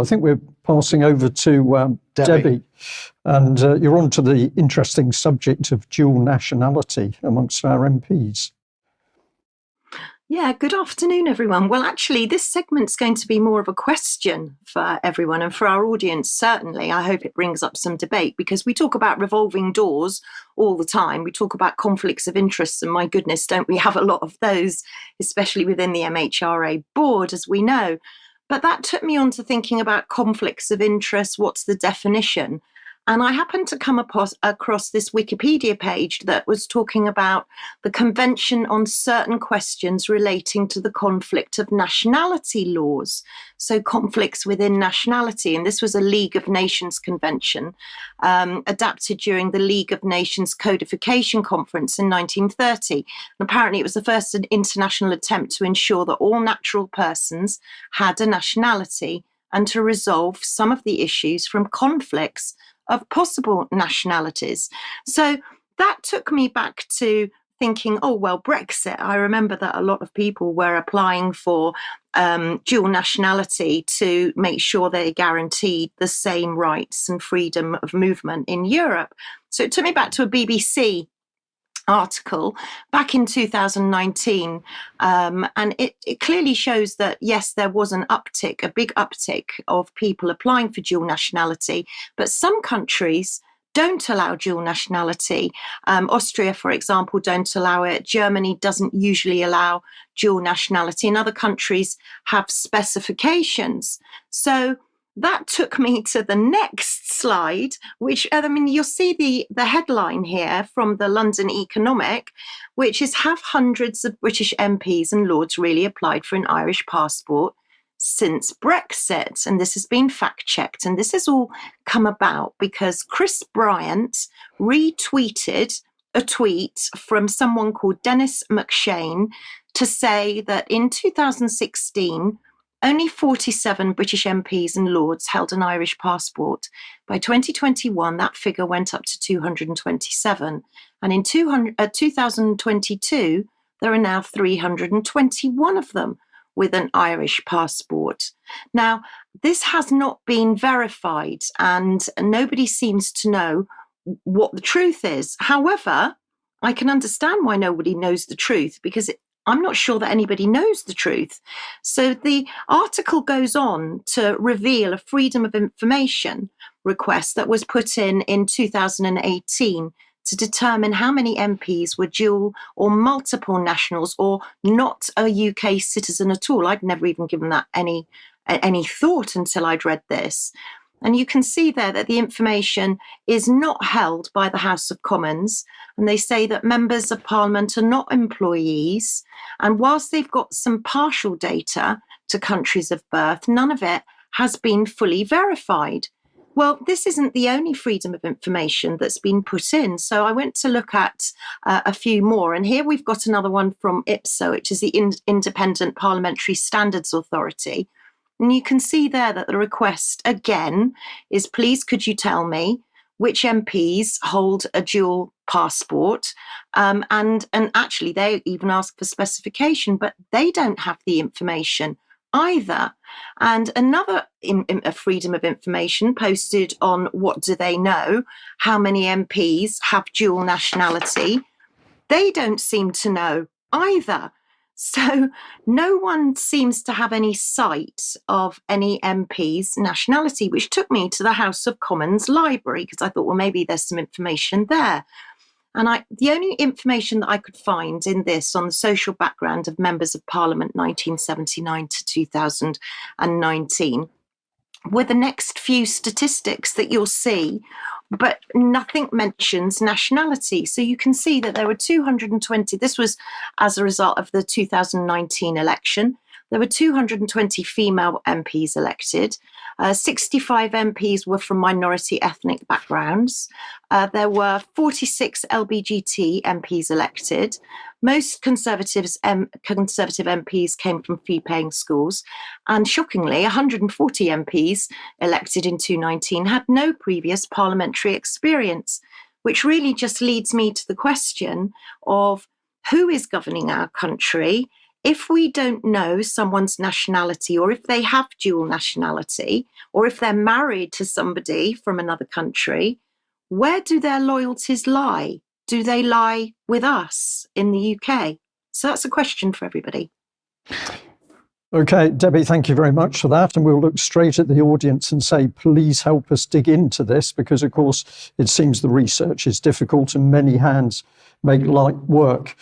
I think we're passing over to Debbie. And you're on to the interesting subject of dual nationality amongst our MPs. Yeah, good afternoon, everyone. Well, actually, this segment's going to be more of a question for everyone and for our audience, certainly. I hope it brings up some debate, because we talk about revolving doors all the time. We talk about conflicts of interest, and my goodness, don't we have a lot of those, especially within the MHRA board, as we know. But that took me on to thinking about conflicts of interest. What's the definition? And I happened to come across this Wikipedia page that was talking about the Convention on certain questions relating to the conflict of nationality laws. So conflicts within nationality. And this was a League of Nations convention adapted during the League of Nations Codification Conference in 1930. And apparently it was the first international attempt to ensure that all natural persons had a nationality and to resolve some of the issues from conflicts of possible nationalities. So that took me back to thinking, oh, well, Brexit. I remember that a lot of people were applying for dual nationality to make sure they guaranteed the same rights and freedom of movement in Europe. So it took me back to a BBC article back in 2019, and it clearly shows that, yes, there was an uptick, a big uptick of people applying for dual nationality, but some countries don't allow dual nationality. Austria, for example, don't allow it. Germany doesn't usually allow dual nationality, and other countries have specifications. So that took me to the next slide, which, I mean, you'll see the headline here from the London Economic, which is, have hundreds of British MPs and Lords really applied for an Irish passport since Brexit? And this has been fact-checked. And this has all come about because Chris Bryant retweeted a tweet from someone called Dennis McShane to say that in 2016, only 47 British MPs and Lords held an Irish passport. By 2021, that figure went up to 227. And in 2022, there are now 321 of them with an Irish passport. Now, this has not been verified, and nobody seems to know what the truth is. However, I can understand why nobody knows the truth, because I'm not sure that anybody knows the truth. So the article goes on to reveal a Freedom of Information request that was put in 2018 to determine how many MPs were dual or multiple nationals or not a UK citizen at all. I'd never even given that any thought until I'd read this. And you can see there that the information is not held by the House of Commons. And they say that members of Parliament are not employees. And whilst they've got some partial data to countries of birth, none of it has been fully verified. Well, this isn't the only freedom of information that's been put in. So I went to look at a few more. And here we've got another one from IPSO, which is the Independent Parliamentary Standards Authority. And you can see there that the request, again, is, please could you tell me which MPs hold a dual passport? And actually, they even ask for specification, but they don't have the information either. And another a freedom of information posted on WhatDoTheyKnow, how many MPs have dual nationality? They don't seem to know either. So no one seems to have any sight of any MP's nationality, which took me to the House of Commons library, because I thought, well, maybe there's some information there. And the only information that I could find in this on the social background of members of Parliament 1979 to 2019 were the next few statistics that you'll see, but nothing mentions nationality. So you can see that there were 220, this was as a result of the 2019 election. There were 220 female MPs elected. 65 MPs were from minority ethnic backgrounds. There were 46 LBGT MPs elected. Most conservative MPs came from fee-paying schools. And shockingly, 140 MPs elected in 2019 had no previous parliamentary experience, which really just leads me to the question of who is governing our country. if we don't know someone's nationality, or if they have dual nationality, or if they're married to somebody from another country, where do their loyalties lie? Do they lie with us in the UK? So that's a question for everybody. Okay, Debbie, thank you very much for that. And we'll look straight at the audience and say, please help us dig into this, because, of course, it seems the research is difficult and many hands make light work.